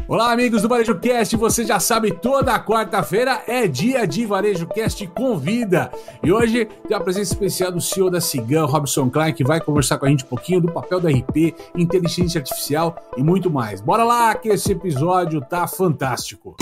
Olá, amigos do Varejo Cast, você já sabe, toda quarta-feira é dia de Varejo Cast Convida. E hoje tem a presença especial do CEO da Cigam, Robson Klein, que vai conversar com a gente um pouquinho do papel da RP, inteligência artificial e muito mais. Bora lá que esse episódio tá fantástico.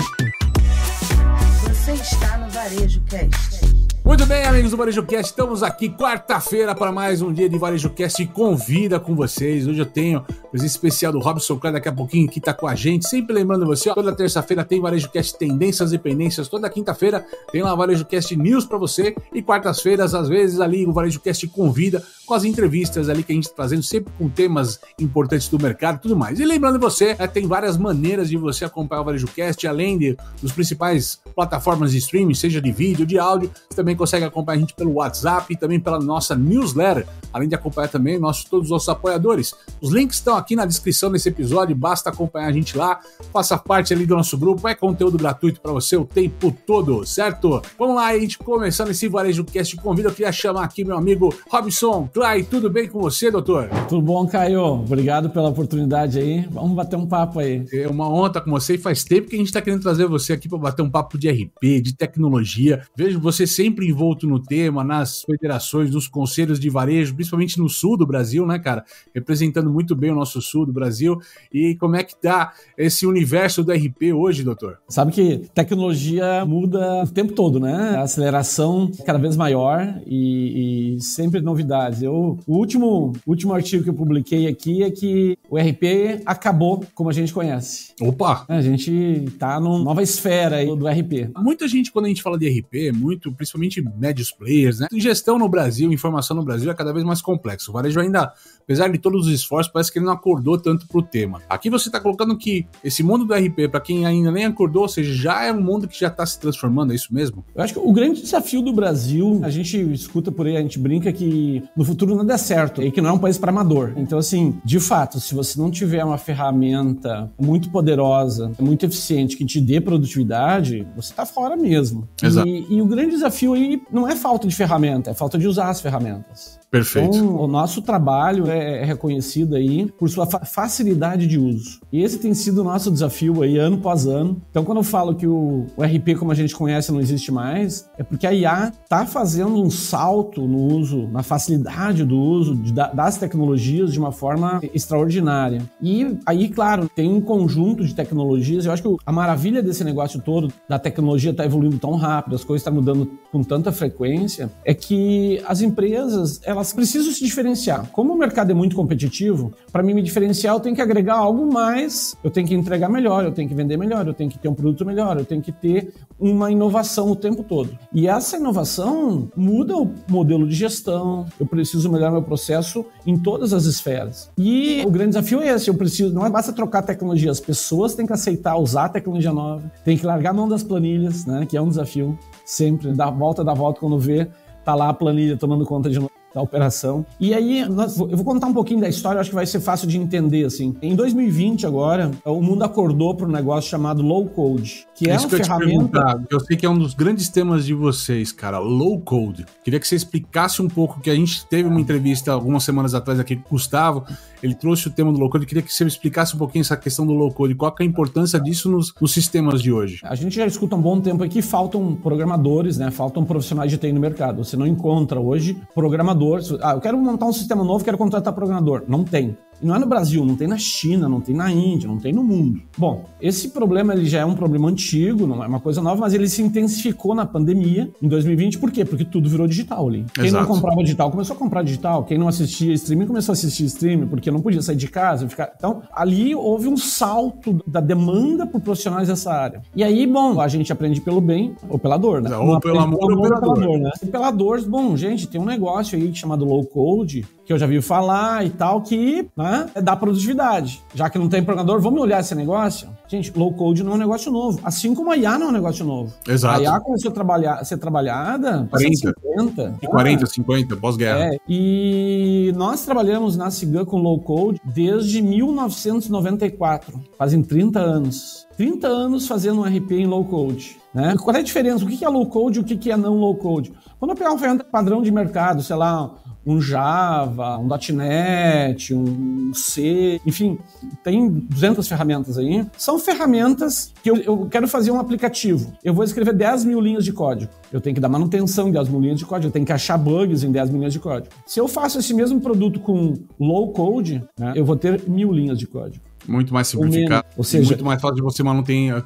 Você está no Varejo Cast. Muito bem, amigos do Varejo Cast, estamos aqui quarta-feira para mais um dia de Varejo Cast Convida com vocês. Hoje eu tenho a presença especial do Robson Klein, daqui a pouquinho que está com a gente. Sempre lembrando você, ó, toda terça-feira tem Varejo Cast Tendências e Pendências, toda quinta-feira tem lá Varejo Cast News para você e quartas-feiras, às vezes, ali o Varejo Cast Convida com as entrevistas ali que a gente está trazendo, sempre com temas importantes do mercado e tudo mais. E lembrando você, tem várias maneiras de você acompanhar o Varejo Cast, além dos principais plataformas de streaming, seja de vídeo, de áudio. Você também consegue acompanhar a gente pelo WhatsApp e também pela nossa newsletter, além de acompanhar também todos os nossos apoiadores. Os links estão aqui na descrição desse episódio, basta acompanhar a gente lá, faça parte ali do nosso grupo, é conteúdo gratuito para você o tempo todo, certo? Vamos lá, a gente começando esse Varejo Cast Convida, eu queria chamar aqui meu amigo Robson Klein. Tudo bem com você, doutor? Tudo bom, Caio? Obrigado pela oportunidade aí, vamos bater um papo aí. É uma honra estar com você e faz tempo que a gente está querendo trazer você aqui para bater um papo de RP, de tecnologia. Vejo você sempre envolto no tema, nas federações, nos conselhos de varejo, principalmente no sul do Brasil, né, cara? Representando muito bem o nosso sul do Brasil. E como é que tá esse universo do RP hoje, doutor? Sabe que tecnologia muda o tempo todo, né? A aceleração é cada vez maior e sempre novidades. O último artigo que eu publiquei aqui é que o RP acabou como a gente conhece. Opa! A gente tá numa nova esfera aí do RP. Muita gente, quando a gente fala de RP, principalmente médios players, né? Gestão no Brasil, informação no Brasil é cada vez mais complexo. O varejo ainda, apesar de todos os esforços, parece que ele não acordou tanto pro tema. Aqui você está colocando que esse mundo do RP, para quem ainda nem acordou, ou seja, já é um mundo que já está se transformando, é isso mesmo? Eu acho que o grande desafio do Brasil, a gente escuta por aí, a gente brinca que no futuro nada é certo, e que não é um país para amador. Então, assim, de fato, se você não tiver uma ferramenta muito poderosa, muito eficiente, que te dê produtividade, você tá fora mesmo. Exato. E o grande desafio aí não é falta de ferramenta, é falta de usar as ferramentas. Perfeito. Então, o nosso trabalho é reconhecido aí por sua facilidade de uso. E esse tem sido o nosso desafio aí, ano após ano. Então, quando eu falo que o RP como a gente conhece não existe mais, é porque a IA está fazendo um salto no uso, na facilidade do uso das tecnologias de uma forma extraordinária. E aí, claro, tem um conjunto de tecnologias. Eu acho que a maravilha desse negócio todo, da tecnologia estar evoluindo tão rápido, as coisas estão mudando com tanta frequência, é que as empresas, elas precisam se diferenciar. Como o mercado é muito competitivo, para mim me diferenciar eu tenho que agregar algo mais, eu tenho que entregar melhor, eu tenho que vender melhor, eu tenho que ter um produto melhor, eu tenho que ter uma inovação o tempo todo. E essa inovação muda o modelo de gestão, eu preciso melhorar meu processo em todas as esferas. E o grande desafio é esse, não basta trocar tecnologia, as pessoas têm que aceitar usar a tecnologia nova, tem que largar a mão das planilhas, né, que é um desafio sempre, dar volta quando vê, tá lá a planilha tomando conta de novo da operação. E aí, eu vou contar um pouquinho da história, acho que vai ser fácil de entender, assim. Em 2020, agora, o mundo acordou para um negócio chamado Low Code, que é uma ferramenta... Eu sei que é um dos grandes temas de vocês, cara, Low Code. Queria que você explicasse um pouco, que a gente teve uma entrevista algumas semanas atrás aqui com o Gustavo, ele trouxe o tema do Low Code, eu queria que você explicasse um pouquinho essa questão do Low Code, qual que é a importância disso nos sistemas de hoje. A gente já escuta há um bom tempo aqui, faltam programadores, né? Faltam profissionais de TI no mercado. Você não encontra hoje programadores. Eu quero montar um sistema novo, quero contratar programador. Não tem. E não é no Brasil, não tem na China, não tem na Índia, não tem no mundo. Bom, esse problema ele já é um problema antigo, não é uma coisa nova, mas ele se intensificou na pandemia, em 2020. Por quê? Porque tudo virou digital ali. Quem não comprava digital começou a comprar digital, quem não assistia streaming começou a assistir streaming, porque não podia sair de casa. Então, ali houve um salto da demanda por profissionais dessa área. E aí, bom, a gente aprende pelo bem ou pela dor, né? Ou pelo amor ou pela dor. Né? E pela dor, bom, gente, tem um negócio aí chamado Low Code, que eu já vi falar e tal, que, né, dá produtividade. Já que não tem programador, vamos olhar esse negócio? Gente, Low Code não é um negócio novo. Assim como a IA não é um negócio novo. Exato. A IA começou a ser trabalhada... 50. 40, 50, pós-guerra. E nós trabalhamos na Cigam com Low Code desde 1994. Fazem 30 anos. 30 anos fazendo um RP em Low Code. Né? Qual é a diferença? O que é Low Code e o que é não Low Code? Quando eu pegar uma ferramenta padrão de mercado, sei lá, um Java, um .NET, um C, enfim, tem 200 ferramentas aí. São ferramentas que eu quero fazer um aplicativo. Eu vou escrever 10 mil linhas de código. Eu tenho que dar manutenção em 10 mil linhas de código, eu tenho que achar bugs em 10 mil linhas de código. Se eu faço esse mesmo produto com low code, né, eu vou ter 1000 linhas de código. Muito mais simplificado. Ou seja, muito mais fácil de você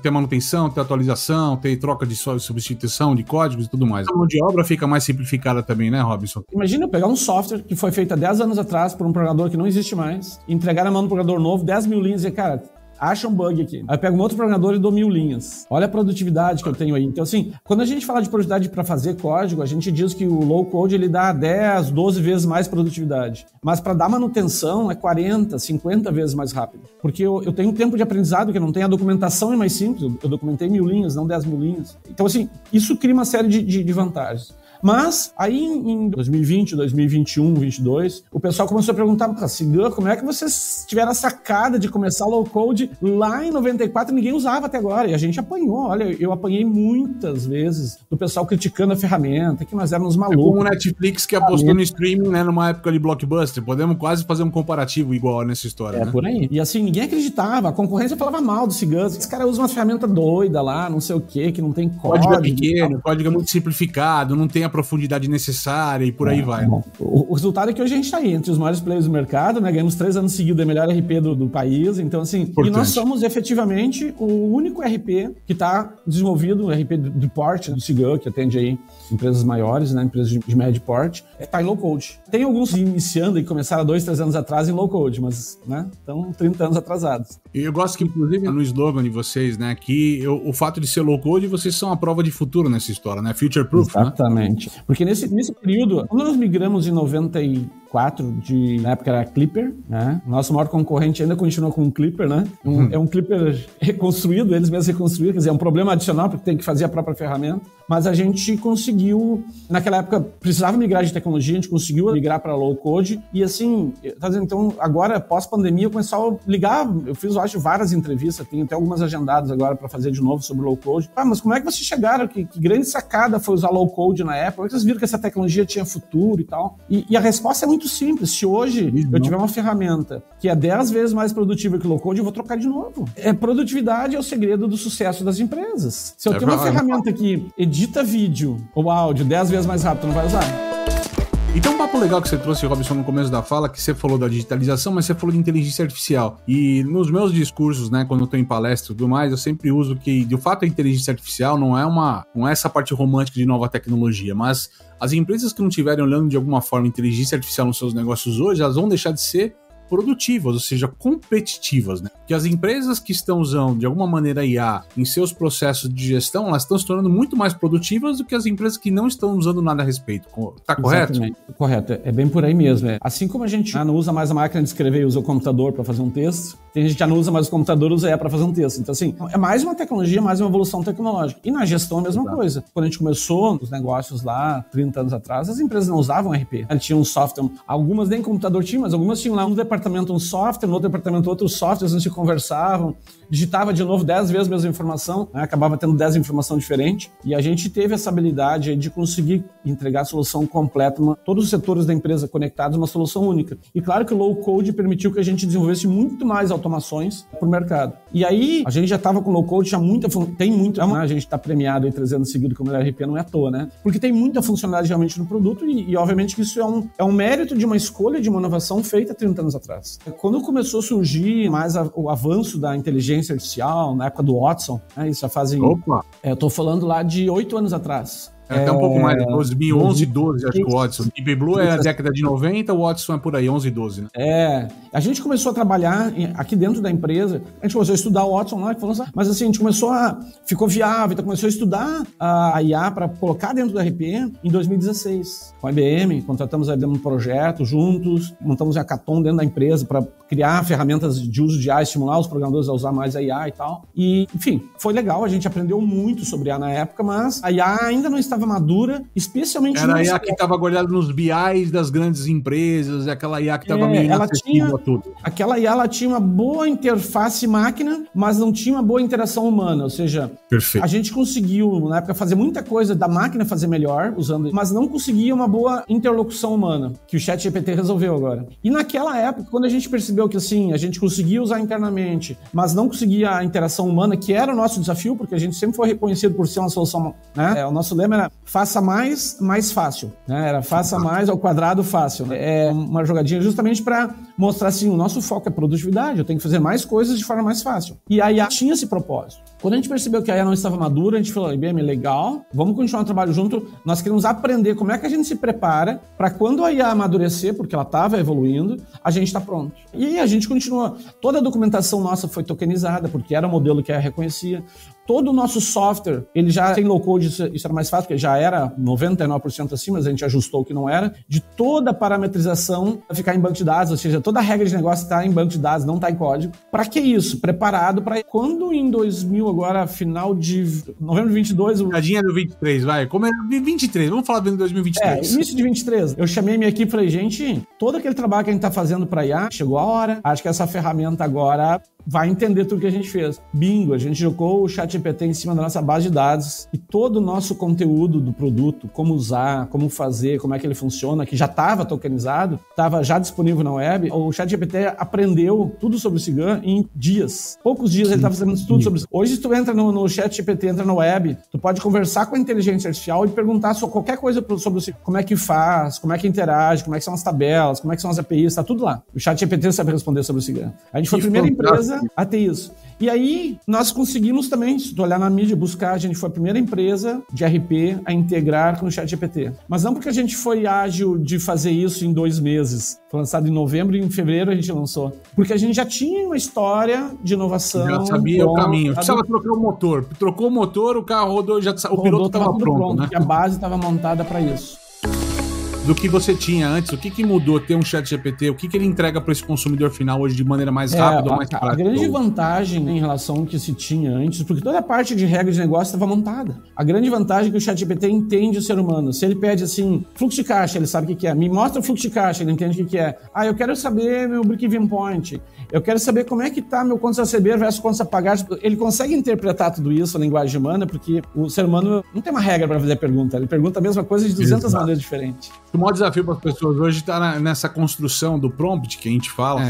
ter manutenção, ter atualização, ter troca de substituição de códigos e tudo mais. A mão de obra fica mais simplificada também, né, Robson? Imagina eu pegar um software que foi feito há 10 anos atrás por um programador que não existe mais, entregar na mão do programador novo 10 mil linhas e dizer, cara, acha um bug aqui. Aí eu pego um outro programador e dou 1000 linhas. Olha a produtividade que eu tenho aí. Então, assim, quando a gente fala de produtividade para fazer código, a gente diz que o low code ele dá 10, 12 vezes mais produtividade. Mas para dar manutenção é 40, 50 vezes mais rápido. Porque eu tenho um tempo de aprendizado que não tem, a documentação é mais simples. Eu documentei 1000 linhas, não 10 mil linhas. Então, assim, isso cria uma série de vantagens. Mas aí em 2020, 2021, 2022, o pessoal começou a perguntar para Cigan, como é que vocês tiveram a sacada de começar low code lá em 94 e ninguém usava até agora? E a gente apanhou, olha, eu apanhei muitas vezes do pessoal criticando a ferramenta, que nós éramos malucos. É como o Netflix que apostou no streaming, né, numa época de blockbuster. Podemos quase fazer um comparativo igual nessa história, né? Por aí. E assim, ninguém acreditava, a concorrência falava mal do Cigan. Esse cara usa uma ferramenta doida lá, não sei o quê, que não tem código. Código é pequeno, código é muito simplificado, não tem a profundidade necessária e por aí vai. O resultado é que hoje a gente está aí, entre os maiores players do mercado, né? Ganhamos 3 anos seguidos, a melhor RP do país. Então, assim, importante. E nós somos efetivamente o único RP que está desenvolvido, o RP de porte do Cigan, que atende aí empresas maiores, né? Empresas de médio porte, está em low code. Tem alguns iniciando e começaram há 2, 3 anos atrás em low code, mas, né? Estão 30 anos atrasados. E eu gosto que, inclusive, no slogan de vocês, né? Que o fato de ser low code, vocês são a prova de futuro nessa história, né? Future proof, exatamente. Né? Porque nesse período, quando nós migramos em 94, na época era Clipper, né? Nosso maior concorrente ainda continua com o Clipper, né? É um Clipper reconstruído, eles mesmos reconstruíram, quer dizer, é um problema adicional porque tem que fazer a própria ferramenta, mas a gente conseguiu, naquela época precisava migrar de tecnologia, a gente conseguiu migrar para low code e assim, tá dizendo, então agora pós-pandemia eu comecei a ligar, eu fiz, eu acho, várias entrevistas, tenho até algumas agendadas agora para fazer de novo sobre low code. Mas como é que vocês chegaram? Que grande sacada foi usar low code na época? Como é que vocês viram que essa tecnologia tinha futuro e tal? E a resposta é muito simples. Se hoje eu tiver uma ferramenta que é 10 vezes mais produtiva que o low code, eu vou trocar de novo. Produtividade é o segredo do sucesso das empresas. Se eu tenho uma ferramenta que edita vídeo ou áudio 10 vezes mais rápido, tu não vai usar. Então, um papo legal que você trouxe, Robson, no começo da fala, que você falou da digitalização, mas você falou de inteligência artificial. E nos meus discursos, né, quando eu tô em palestra e tudo mais, eu sempre uso que, de fato, a inteligência artificial não é essa parte romântica de nova tecnologia, mas as empresas que não estiverem olhando de alguma forma inteligência artificial nos seus negócios hoje, elas vão deixar de ser produtivas, ou seja, competitivas, né? Porque as empresas que estão usando de alguma maneira IA em seus processos de gestão, elas estão se tornando muito mais produtivas do que as empresas que não estão usando nada a respeito. Tá correto? Exatamente. Correto, é bem por aí mesmo. Assim como a gente não usa mais a máquina de escrever e usa o computador para fazer um texto, tem gente que já não usa mais o computador, usa IA para fazer um texto. Então, assim, é mais uma tecnologia, mais uma evolução tecnológica. E na gestão a mesma coisa. Quando a gente começou os negócios lá, 30 anos atrás, as empresas não usavam RP. Elas tinham um software, algumas nem computador tinham, mas algumas tinham lá um departamento um software, no outro departamento outros softwares, não se conversavam, digitava de novo 10 vezes a mesma informação, né? Acabava tendo 10 informações diferentes, e a gente teve essa habilidade aí de conseguir entregar a solução completa, todos os setores da empresa conectados, uma solução única. E claro que o low code permitiu que a gente desenvolvesse muito mais automações para o mercado. E aí, a gente já estava com low code, tem muito, a gente está premiado aí 3 anos seguidos como RP, não é à toa, né? Porque tem muita funcionalidade realmente no produto e obviamente que isso é um mérito de uma escolha de uma inovação feita 30 anos atrás. Quando começou a surgir mais o avanço da inteligência artificial, na época do Watson, né, isso já fazem... eu tô falando lá de 8 anos atrás. Até um pouco mais, 2011, 12, acho que o Watson. Deep Blue é a década de 90, o Watson é por aí, 11, 12, né? A gente começou a trabalhar aqui dentro da empresa, a gente começou a estudar o Watson lá, mas assim, a gente ficou viável, então começou a estudar a IA para colocar dentro do RP em 2016. Com a IBM, contratamos a IBM no projeto juntos, montamos a Hackathon dentro da empresa para criar ferramentas de uso de IA, estimular os programadores a usar mais a IA e tal. E, enfim, foi legal, a gente aprendeu muito sobre IA na época, mas a IA ainda não estava madura, especialmente... Era a IA que estava guardada nos BIs das grandes empresas, aquela IA que estava meio inacessível a tudo. Aquela IA, ela tinha uma boa interface máquina, mas não tinha uma boa interação humana, ou seja, perfeito. A gente conseguiu, na época, fazer muita coisa da máquina fazer melhor, usando, mas não conseguia uma boa interlocução humana, que o ChatGPT resolveu agora. E naquela época, quando a gente percebeu que assim, a gente conseguia usar internamente, mas não conseguia a interação humana, que era o nosso desafio, porque a gente sempre foi reconhecido por ser uma solução, né? O nosso lema era faça mais fácil, né? Era faça mais ao quadrado fácil. É uma jogadinha justamente para mostrar assim, o nosso foco é produtividade, eu tenho que fazer mais coisas de forma mais fácil. E a IA tinha esse propósito. Quando a gente percebeu que a IA não estava madura, a gente falou, IBM, legal, vamos continuar o trabalho junto, nós queremos aprender como é que a gente se prepara para quando a IA amadurecer, porque ela estava evoluindo, a gente está pronto. E aí a gente continua. Toda a documentação nossa foi tokenizada, porque era o modelo que a IA reconhecia. Todo o nosso software, ele já tem low-code, isso era mais fácil, porque já era 99% assim, mas a gente ajustou o que não era, de toda a parametrização ficar em banco de dados, ou seja, toda a regra de negócio está em banco de dados, não está em código. Para que isso? Preparado para quando em 2000, agora final de novembro de 22... Cadinha do 23, vai. Como é 23, vamos falar bem de 2023. Início de 23. Eu chamei minha equipe e falei, gente, todo aquele trabalho que a gente está fazendo para IA, chegou a hora, acho que essa ferramenta agora vai entender tudo que a gente fez. Bingo, a gente jogou o ChatGPT em cima da nossa base de dados e todo o nosso conteúdo do produto, como usar, como fazer, como é que ele funciona, que já estava tokenizado, estava já disponível na web. O ChatGPT aprendeu tudo sobre o Cigan em dias. Poucos dias ele estava fazendo tudo sobre isso. Hoje, se tu entra no ChatGPT, entra na web, tu pode conversar com a inteligência artificial e perguntar sobre qualquer coisa sobre o Cigan. Como é que faz, como é que interage, como é que são as tabelas, como é que são as APIs, tá tudo lá. O ChatGPT sabe responder sobre o Cigan. A gente foi a primeira empresa a ter isso. E aí, nós conseguimos também, se tu olhar na mídia, buscar, a gente foi a primeira empresa de RP a integrar com o ChatGPT. Mas não porque a gente foi ágil de fazer isso em 2 meses. Foi lançado em novembro e em fevereiro a gente lançou. Porque a gente já tinha uma história de inovação. Já sabia o caminho. Precisava trocar o motor. Trocou o motor, o carro rodou, o piloto estava pronto, né? Porque a base estava montada para isso. Do que você tinha antes, o que mudou ter um ChatGPT? O que ele entrega para esse consumidor final hoje de maneira mais rápida ou mais prática? A grande vantagem em relação ao que se tinha antes, porque toda a parte de regra de negócio estava montada. A grande vantagem é que o ChatGPT entende o ser humano. Se ele pede assim, fluxo de caixa, ele sabe o que é. Me mostra o fluxo de caixa, ele entende o que é. Eu quero saber meu break-even point. Eu quero saber como é que está meu contas a receber versus contas a pagar. Ele consegue interpretar tudo isso, a linguagem humana, porque o ser humano não tem uma regra para fazer pergunta. Ele pergunta a mesma coisa de 200 maneiras diferentes. O maior desafio para as pessoas hoje está nessa construção do prompt que a gente fala.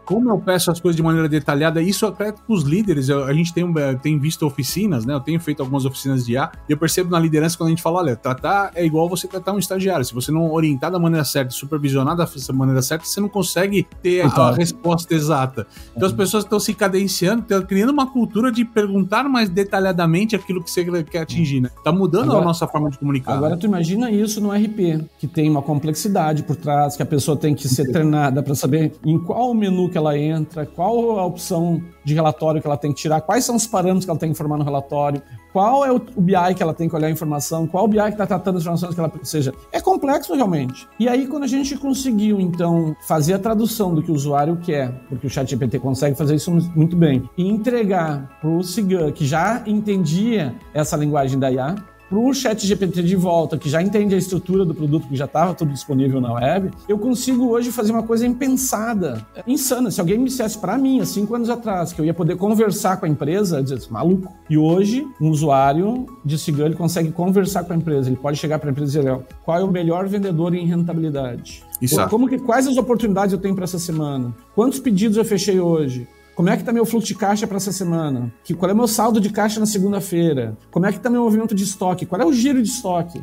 Como eu peço as coisas de maneira detalhada, isso até para os líderes. A gente tem visto oficinas, né? Eu tenho feito algumas oficinas de IA e eu percebo na liderança quando a gente fala, olha, tratar é igual você tratar um estagiário. Se você não orientar da maneira certa, supervisionar da maneira certa, você não consegue ter a resposta exata. Então as pessoas estão se cadenciando, estão criando uma cultura de perguntar mais detalhadamente aquilo que você quer atingir, né? Tá mudando a nossa forma de comunicar. Agora tu imagina isso no RP, que tem uma complexidade por trás, que a pessoa tem que ser treinada para saber em qual menu que ela entra, qual a opção de relatório que ela tem que tirar, quais são os parâmetros que ela tem que informar no relatório, qual é o BI que ela tem que olhar a informação, qual o BI que está tratando as informações que ela... Ou seja, é complexo realmente. E aí, quando a gente conseguiu, então, fazer a tradução do que o usuário quer, porque o ChatGPT consegue fazer isso muito bem, e entregar para o Cigan, que já entendia essa linguagem da IA, para o ChatGPT de volta, que já entende a estrutura do produto, que já estava tudo disponível na web, eu consigo hoje fazer uma coisa impensada, insana. Se alguém me dissesse para mim, há 5 anos atrás, que eu ia poder conversar com a empresa, eu dizia, maluco. E hoje, um usuário de Cigan, ele consegue conversar com a empresa, ele pode chegar para a empresa e dizer, qual é o melhor vendedor em rentabilidade? Quais as oportunidades eu tenho para essa semana? Quantos pedidos eu fechei hoje? Como é que está meu fluxo de caixa para essa semana? Qual é o meu saldo de caixa na segunda-feira? Como é que está meu movimento de estoque? Qual é o giro de estoque?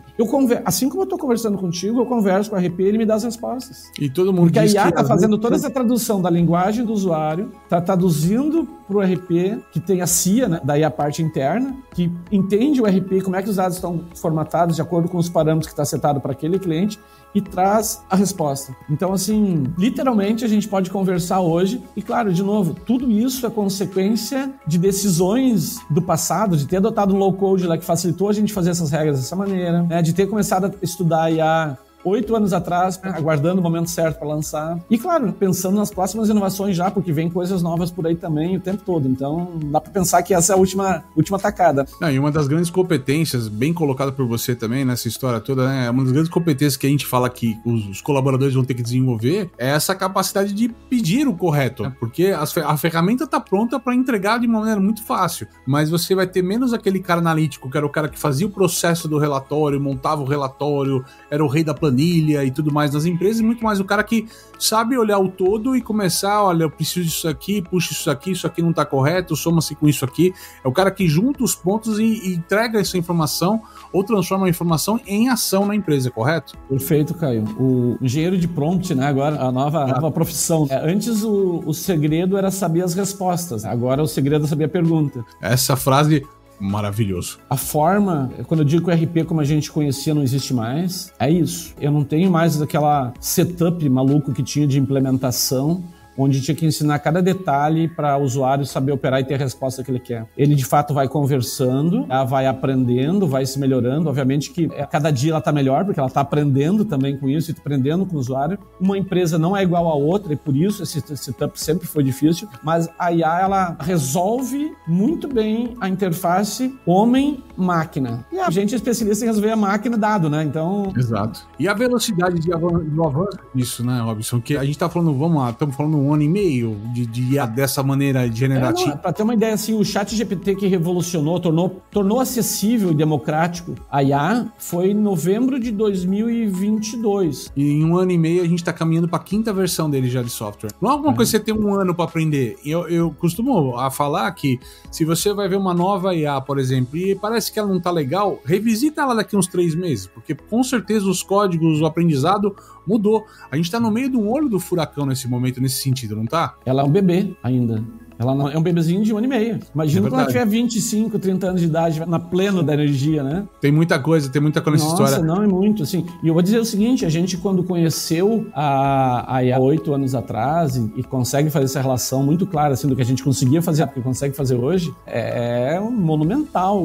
Assim como eu estou conversando contigo, eu converso com o RP e ele me dá as respostas. E todo mundo Porque a IA está fazendo toda essa tradução da linguagem do usuário, está traduzindo para o RP, que tem a CIA, né? Daí a parte interna, que entende o RP, como é que os dados estão formatados de acordo com os parâmetros que está setado para aquele cliente, e traz a resposta. Então, assim, literalmente a gente pode conversar hoje e, claro, de novo, tudo isso é consequência de decisões do passado, de ter adotado um low-code lá que facilitou a gente fazer essas regras dessa maneira, né? De ter começado a estudar IA 8 anos atrás, aguardando o momento certo para lançar. E claro, pensando nas próximas inovações já, porque vem coisas novas por aí também o tempo todo. Então, dá para pensar que essa é a última tacada. E uma das grandes competências, bem colocada por você também nessa história toda, né? Uma das grandes competências que a gente fala que os colaboradores vão ter que desenvolver é essa capacidade de pedir o correto, né? Porque a ferramenta está pronta para entregar de uma maneira muito fácil, mas você vai ter menos aquele cara analítico, que era o cara que fazia o processo do relatório, montava o relatório, era o rei da planilha e tudo mais nas empresas, e muito mais o cara que sabe olhar o todo e começar, olha, eu preciso disso aqui, puxa isso aqui não está correto, soma-se com isso aqui. É o cara que junta os pontos e entrega essa informação ou transforma a informação em ação na empresa, correto? Perfeito, Caio. O engenheiro de prompt, né? Agora a nova profissão. Antes o segredo era saber as respostas, agora o segredo é saber a pergunta. Essa frase, maravilhoso. A forma, quando eu digo que o RP como a gente conhecia não existe mais, é isso. Eu não tenho mais aquela setup maluco que tinha de implementação, onde tinha que ensinar cada detalhe para o usuário saber operar e ter a resposta que ele quer. Ele, de fato, vai conversando, vai aprendendo, vai se melhorando. Obviamente que cada dia ela está melhor, porque ela está aprendendo também com isso e aprendendo com o usuário. Uma empresa não é igual a outra, e por isso esse setup sempre foi difícil, mas a IA, ela resolve muito bem a interface homem-máquina. E a gente é especialista em resolver a máquina-dado, né? Então... Exato. E a velocidade do avanço disso, né, Robson? Que a gente está falando, vamos lá, estamos falando um ano e meio de IA dessa maneira generativa. Para ter uma ideia, assim, o ChatGPT que revolucionou, tornou acessível e democrático a IA foi em novembro de 2022. E em um ano e meio a gente está caminhando para a 5ª versão dele já de software. Não é alguma coisa que você tem um ano para aprender. Eu costumo falar que se você vai ver uma nova IA, por exemplo, e parece que ela não está legal, revisita ela daqui uns 3 meses, porque com certeza os códigos, o aprendizado mudou. A gente está no meio do olho do furacão nesse momento, nesse sentido, não tá? Ela é um bebê ainda. Ela não, é um bebezinho de 1 ano e meio. Imagina quando ela tiver 25, 30 anos de idade, na pleno da energia, né? Tem muita coisa nessa história. Nossa, não, é muito, assim. E eu vou dizer o seguinte, a gente quando conheceu a IA 8 anos atrás e consegue fazer essa relação muito clara, assim, do que a gente conseguia fazer, porque consegue fazer hoje, é monumental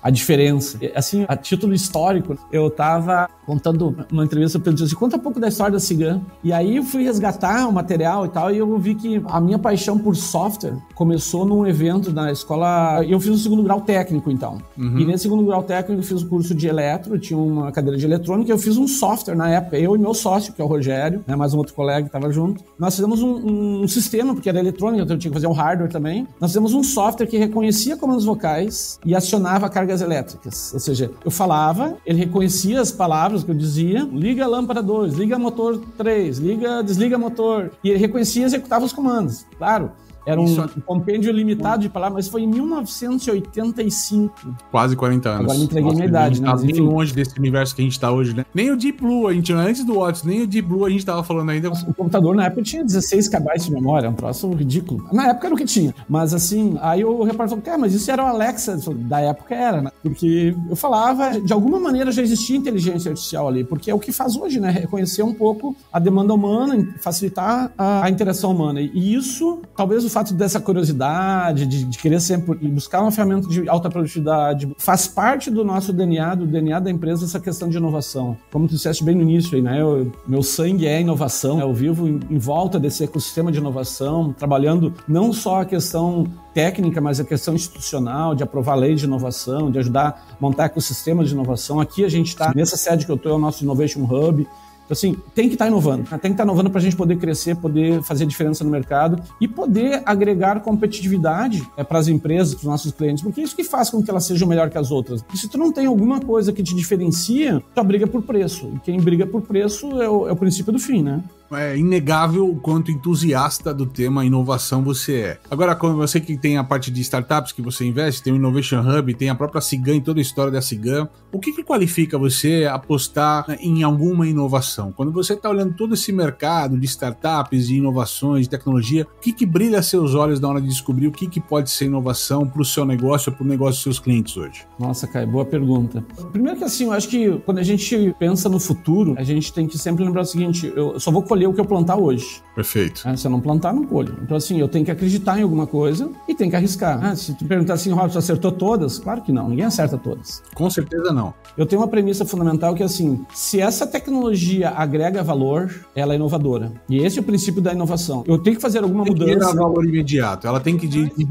a diferença. Assim, a título histórico, eu tava contando uma entrevista pra ele, assim, conta um pouco da história da Cigã. E aí eu fui resgatar o material e tal, e eu vi que a minha paixão por software começou num evento na escola. Eu fiz um 2º grau técnico, então. Uhum. E nesse 2º grau técnico eu fiz o curso de eletro, tinha uma cadeira de eletrônica, eu fiz um software na época, eu e meu sócio, que é o Rogério, né, mais um outro colega que estava junto. Nós fizemos um sistema, porque era eletrônica, então eu tinha que fazer um hardware também. Nós fizemos um software que reconhecia comandos vocais e acionava cargas elétricas. Ou seja, eu falava, ele reconhecia as palavras que eu dizia, liga a lâmpada 2, liga motor 3, desliga motor, e ele reconhecia e executava os comandos. Claro. Era um compêndio limitado de palavras, mas foi em 1985. Quase 40 anos. Agora me entreguei minha idade, né? A gente tá bem longe desse universo que a gente tá hoje, né? Nem o Deep Blue, antes do Otis, nem o Deep Blue a gente tava falando ainda. O computador na época tinha 16 KB de memória, um troço ridículo. Na época era o que tinha. Mas assim, aí o repórter falou, mas isso era o Alexa. Da época era, né? Porque eu falava, de alguma maneira já existia inteligência artificial ali, porque é o que faz hoje, né? Reconhecer um pouco a demanda humana, facilitar a interação humana. E isso, talvez o fato dessa curiosidade, de querer sempre buscar uma ferramenta de alta produtividade, faz parte do nosso DNA, do DNA da empresa, essa questão de inovação. Como tu disseste bem no início aí, né? Meu sangue é inovação, eu vivo em volta desse ecossistema de inovação, trabalhando não só a questão técnica, mas a questão institucional, de aprovar lei de inovação, de ajudar a montar ecossistemas de inovação. Aqui a gente está, nessa sede que eu estou, é o nosso Innovation Hub. Então, assim, tem que estar inovando. Tem que estar inovando para a gente poder crescer, poder fazer diferença no mercado e poder agregar competitividade para as empresas, para os nossos clientes, porque é isso que faz com que elas sejam melhor que as outras. E se tu não tem alguma coisa que te diferencia, tu briga por preço. E quem briga por preço é o princípio do fim, né? É inegável o quanto entusiasta do tema inovação você é. Agora, quando você que tem a parte de startups que você investe, tem o Innovation Hub, tem a própria Cigã e toda a história da Cigã, o que qualifica você apostar em alguma inovação? Quando você está olhando todo esse mercado de startups, de inovações, de tecnologia, o que brilha seus olhos na hora de descobrir o que pode ser inovação para o seu negócio ou para o negócio dos seus clientes hoje? Nossa, Caio, boa pergunta. Primeiro que assim, eu acho que quando a gente pensa no futuro, a gente tem que sempre lembrar o seguinte, eu só vou colher colher o que eu plantar hoje. Perfeito. Se eu não plantar, não colho. Então, assim, eu tenho que acreditar em alguma coisa e tenho que arriscar. Se tu perguntar assim, Robson, acertou todas? Claro que não, ninguém acerta todas. Com certeza não. Eu tenho uma premissa fundamental que é assim, se essa tecnologia agrega valor, ela é inovadora. E esse é o princípio da inovação. Eu tenho que fazer alguma mudança. Tem que gerar valor imediato. Ela tem que dirigir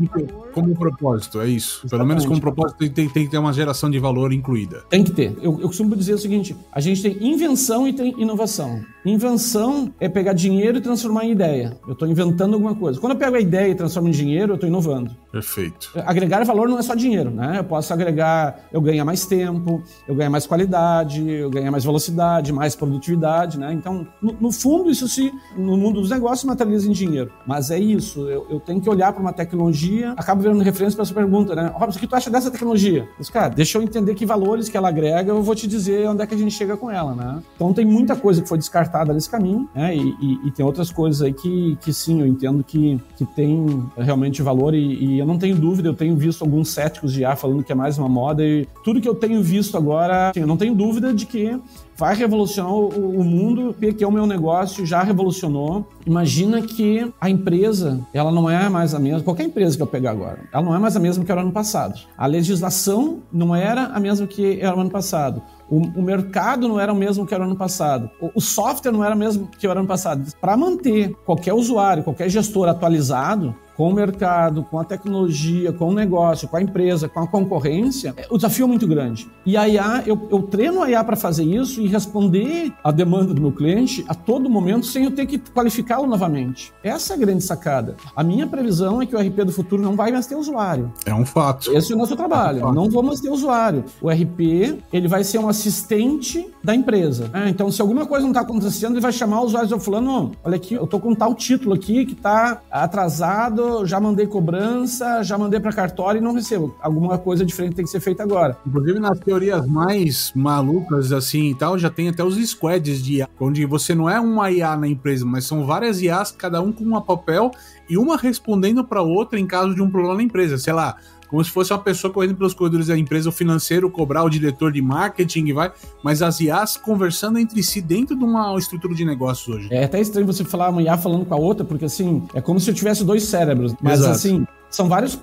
como propósito, é isso. Exatamente. Pelo menos como propósito tem que ter uma geração de valor incluída. Tem que ter. Eu costumo dizer o seguinte, a gente tem invenção e tem inovação. Invenção é pegar dinheiro e transformar em ideia. Eu estou inventando alguma coisa. Quando eu pego a ideia e transformo em dinheiro, eu estou inovando. Perfeito. Agregar valor não é só dinheiro, né? Eu posso agregar, eu ganho mais tempo, eu ganho mais qualidade, eu ganho mais velocidade, mais produtividade, né? Então, no fundo, isso no mundo dos negócios materializa em dinheiro. Mas é isso, eu tenho que olhar para uma tecnologia, acabo vendo referência para essa pergunta, né? Robson, o que tu acha dessa tecnologia? Mas, cara, deixa eu entender que valores que ela agrega, eu vou te dizer onde é que a gente chega com ela, né? Então, tem muita coisa que foi descartada nesse caminho, né? E tem outras coisas aí que sim, eu entendo que tem realmente valor e eu não tenho dúvida, eu tenho visto alguns céticos de IA falando que é mais uma moda e tudo que eu tenho visto agora, assim, eu não tenho dúvida de que vai revolucionar o mundo, que é o meu negócio, já revolucionou. Imagina que a empresa, ela não é mais a mesma, qualquer empresa que eu pegar agora, ela não é mais a mesma que era no ano passado. A legislação não era a mesma que era no ano passado. O mercado não era o mesmo que era no ano passado. O software não era o mesmo que era no ano passado. Para manter qualquer usuário, qualquer gestor atualizado, com o mercado, com a tecnologia, com o negócio, com a empresa, com a concorrência, o desafio é muito grande. E a IA, eu treino a IA para fazer isso e responder à demanda do meu cliente a todo momento sem eu ter que qualificá-lo novamente. Essa é a grande sacada. A minha previsão é que o RP do futuro não vai mais ter usuário. É um fato. Esse é o nosso trabalho. Não vamos ter usuário. O RP, ele vai ser um assistente da empresa. Então, se alguma coisa não está acontecendo, ele vai chamar o usuário e falando, olha aqui, eu estou com tal título aqui que está atrasado, já mandei cobrança, já mandei para cartório e não recebo. Alguma coisa diferente tem que ser feita agora. Inclusive, nas teorias mais malucas, assim, e tal, já tem até os squads de IA, onde você não é uma IA na empresa, mas são várias IAs, cada um com um papel e uma respondendo para outra em caso de um problema na empresa. Sei lá, como se fosse uma pessoa correndo pelos corredores da empresa, o financeiro cobrar o diretor de marketing, mas as IAs conversando entre si dentro de uma estrutura de negócios hoje. É até estranho você falar uma IA falando com a outra, porque assim, é como se eu tivesse dois cérebros, mas exato. Assim, são vários,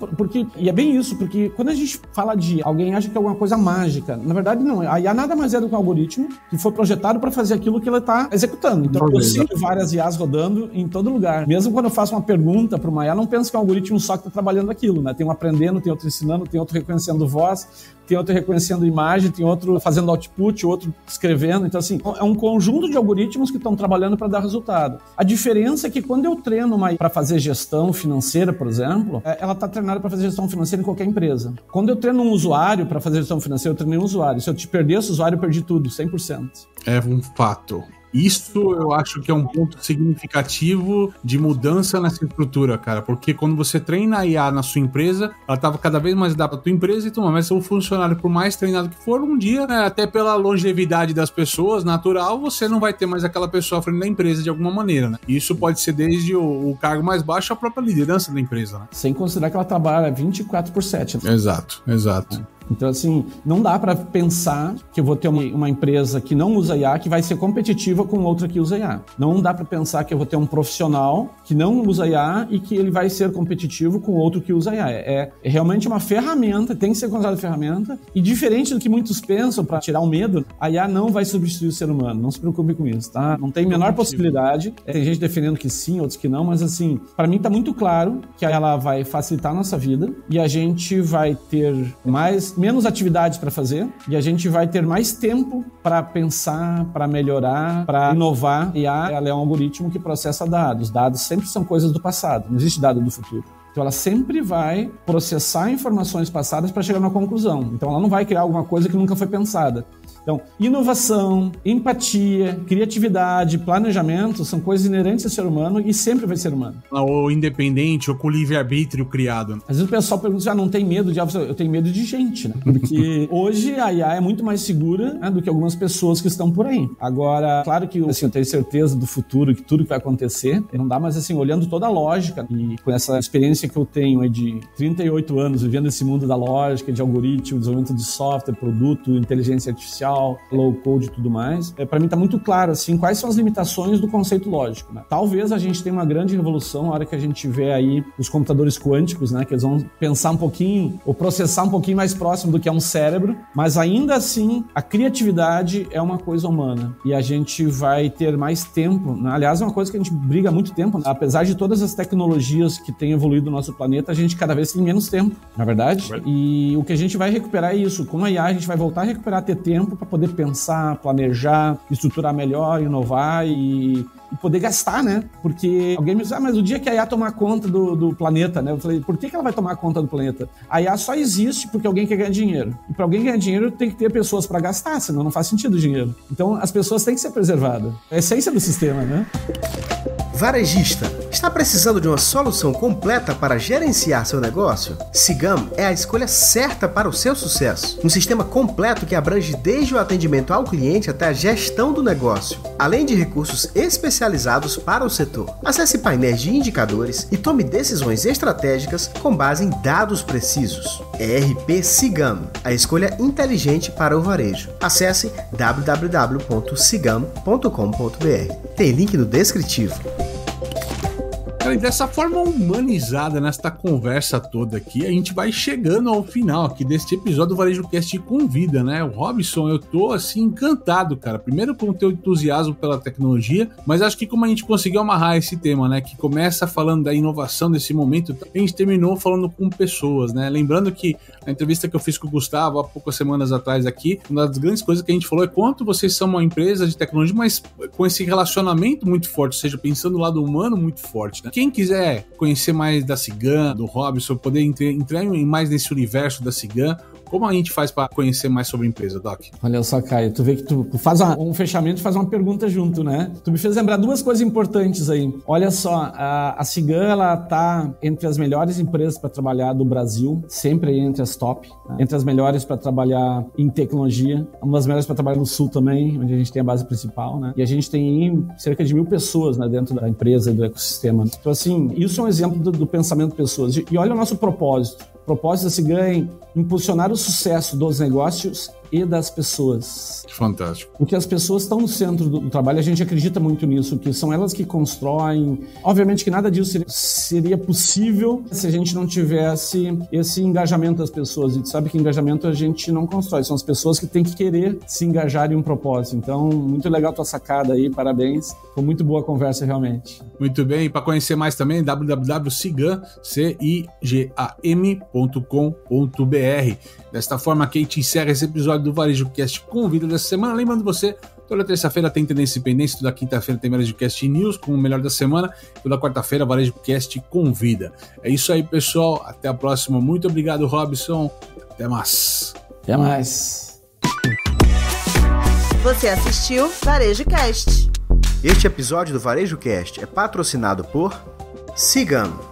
e é bem isso, porque quando a gente fala de alguém acha que é alguma coisa mágica, na verdade não, a IA nada mais é do que um algoritmo que foi projetado para fazer aquilo que ela está executando. Então eu sinto várias IAs rodando em todo lugar. Mesmo quando eu faço uma pergunta para uma IA, não penso que é um algoritmo só que está trabalhando aquilo, né? Tem um aprendendo, tem outro ensinando, tem outro reconhecendo voz, tem outro reconhecendo imagem, tem outro fazendo output, outro escrevendo. Então assim, é um conjunto de algoritmos que estão trabalhando para dar resultado. A diferença é que quando eu treino uma IA para fazer gestão financeira, por exemplo, ela está treinada para fazer gestão financeira em qualquer empresa. Quando eu treino um usuário para fazer gestão financeira, eu treinei um usuário. Se eu te perder esse usuário, eu perdi tudo, 100%. É um fato. Isso eu acho que é um ponto significativo de mudança nessa estrutura, cara, porque quando você treina a IA na sua empresa, ela estava cada vez mais adaptada à tua empresa, então, mas o funcionário, por mais treinado que for, um dia, né, até pela longevidade das pessoas, natural, você não vai ter mais aquela pessoa à frente da empresa de alguma maneira, né? Isso pode ser desde o cargo mais baixo à própria liderança da empresa, né? Sem considerar que ela trabalha 24/7. Exato. Então, assim, não dá para pensar que eu vou ter uma empresa que não usa IA que vai ser competitiva com outra que usa IA. Não dá para pensar que eu vou ter um profissional que não usa IA e que ele vai ser competitivo com outro que usa IA. É realmente uma ferramenta, tem que ser considerada ferramenta, e diferente do que muitos pensam, para tirar o medo, a IA não vai substituir o ser humano. Não se preocupe com isso, tá? Não tem a menor possibilidade. Tem gente defendendo que sim, outros que não, mas assim, para mim tá muito claro que ela vai facilitar a nossa vida e a gente vai ter menos atividades para fazer e a gente vai ter mais tempo para pensar, para melhorar, para inovar. E ela é um algoritmo que processa dados. Dados sempre são coisas do passado, não existe dado do futuro. Então ela sempre vai processar informações passadas para chegar a uma conclusão. Então ela não vai criar alguma coisa que nunca foi pensada. Então, inovação, empatia, criatividade, planejamento são coisas inerentes ao ser humano e sempre vai ser humano. Ou independente, ou com livre-arbítrio criado. Às vezes o pessoal pergunta, não tem medo de... Eu tenho medo de gente, né? Porque hoje a IA é muito mais segura, né, do que algumas pessoas que estão por aí. Agora, claro que assim, eu tenho certeza do futuro, que tudo que vai acontecer, não dá, mas assim, olhando toda a lógica e com essa experiência que eu tenho de 38 anos vivendo esse mundo da lógica, de algoritmo, desenvolvimento de software, produto, inteligência artificial, industrial, low code e tudo mais, para mim tá muito claro, assim, quais são as limitações do conceito lógico, né? Talvez a gente tenha uma grande revolução na hora que a gente vê aí os computadores quânticos, né? Que eles vão pensar um pouquinho, ou processar um pouquinho mais próximo do que é um cérebro, mas ainda assim, a criatividade é uma coisa humana. E a gente vai ter mais tempo, né? Aliás, é uma coisa que a gente briga há muito tempo, né? Apesar de todas as tecnologias que têm evoluído no nosso planeta, a gente cada vez tem menos tempo, na verdade. E o que a gente vai recuperar é isso. Com a IA, a gente vai voltar a recuperar, ter tempo para poder pensar, planejar, estruturar melhor, inovar e poder gastar, né? Porque alguém me diz, mas o dia que a IA tomar conta do planeta, né? Eu falei, por que ela vai tomar conta do planeta? A IA só existe porque alguém quer ganhar dinheiro. E para alguém ganhar dinheiro, tem que ter pessoas para gastar, senão não faz sentido o dinheiro. Então, as pessoas têm que ser preservadas. É a essência do sistema, né? Varejista, está precisando de uma solução completa para gerenciar seu negócio? Cigam é a escolha certa para o seu sucesso. Um sistema completo que abrange desde o atendimento ao cliente até a gestão do negócio, além de recursos especializados para o setor. Acesse painéis de indicadores e tome decisões estratégicas com base em dados precisos. ERP Cigam, a escolha inteligente para o varejo. Acesse www.cigam.com.br. Tem link no descritivo. Cara, e dessa forma humanizada, nesta conversa toda aqui, a gente vai chegando ao final aqui deste episódio do Varejo Cast Convida, né? O Robson, eu tô assim encantado, cara. Primeiro com o teu entusiasmo pela tecnologia, mas acho que como a gente conseguiu amarrar esse tema, né? Que começa falando da inovação desse momento, a gente terminou falando com pessoas, né? Lembrando que na entrevista que eu fiz com o Gustavo há poucas semanas atrás aqui, uma das grandes coisas que a gente falou é quanto vocês são uma empresa de tecnologia, mas com esse relacionamento muito forte, ou seja, pensando no lado humano muito forte, né? Quem quiser conhecer mais da Cigam, do Robson, poder entrar mais nesse universo da Cigam, como a gente faz para conhecer mais sobre a empresa, Doc? Olha só, Caio, tu vê que tu faz um fechamento e faz uma pergunta junto, né? Tu me fez lembrar duas coisas importantes aí. Olha só, a Cigam, ela tá entre as melhores empresas para trabalhar do Brasil, sempre aí entre as top, né? Entre as melhores para trabalhar em tecnologia, uma das melhores para trabalhar no Sul também, onde a gente tem a base principal, né? E a gente tem aí cerca de 1.000 pessoas, né, dentro da empresa e do ecossistema. Então, assim, isso é um exemplo do pensamento de pessoas. E olha o nosso propósito. O propósito da Cigam é impulsionar o sucesso dos negócios e das pessoas. Fantástico. Porque as pessoas estão no centro do trabalho, a gente acredita muito nisso, que são elas que constroem. Obviamente que nada disso seria possível se a gente não tivesse esse engajamento das pessoas. E tu sabe que engajamento a gente não constrói, são as pessoas que têm que querer se engajar em um propósito. Então, muito legal tua sacada aí, parabéns. Foi muito boa a conversa, realmente. Muito bem, para conhecer mais também, www.cigam.com.br. Desta forma que a gente encerra esse episódio do Varejo Cast Convida dessa semana. Lembrando você, toda terça-feira tem Tendência e Pendência, toda quinta-feira tem Varejo Cast News com o melhor da semana, toda quarta-feira Varejo Cast Convida. É isso aí, pessoal. Até a próxima. Muito obrigado, Robson. Até mais. Até mais. Você assistiu Varejo Cast. Este episódio do Varejo Cast é patrocinado por Cigam.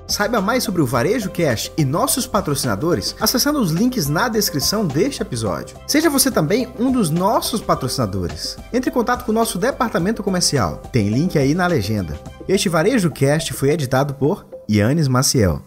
Saiba mais sobre o Varejo Cast e nossos patrocinadores acessando os links na descrição deste episódio. Seja você também um dos nossos patrocinadores. Entre em contato com o nosso departamento comercial. Tem link aí na legenda. Este Varejo Cast foi editado por Yannis Maciel.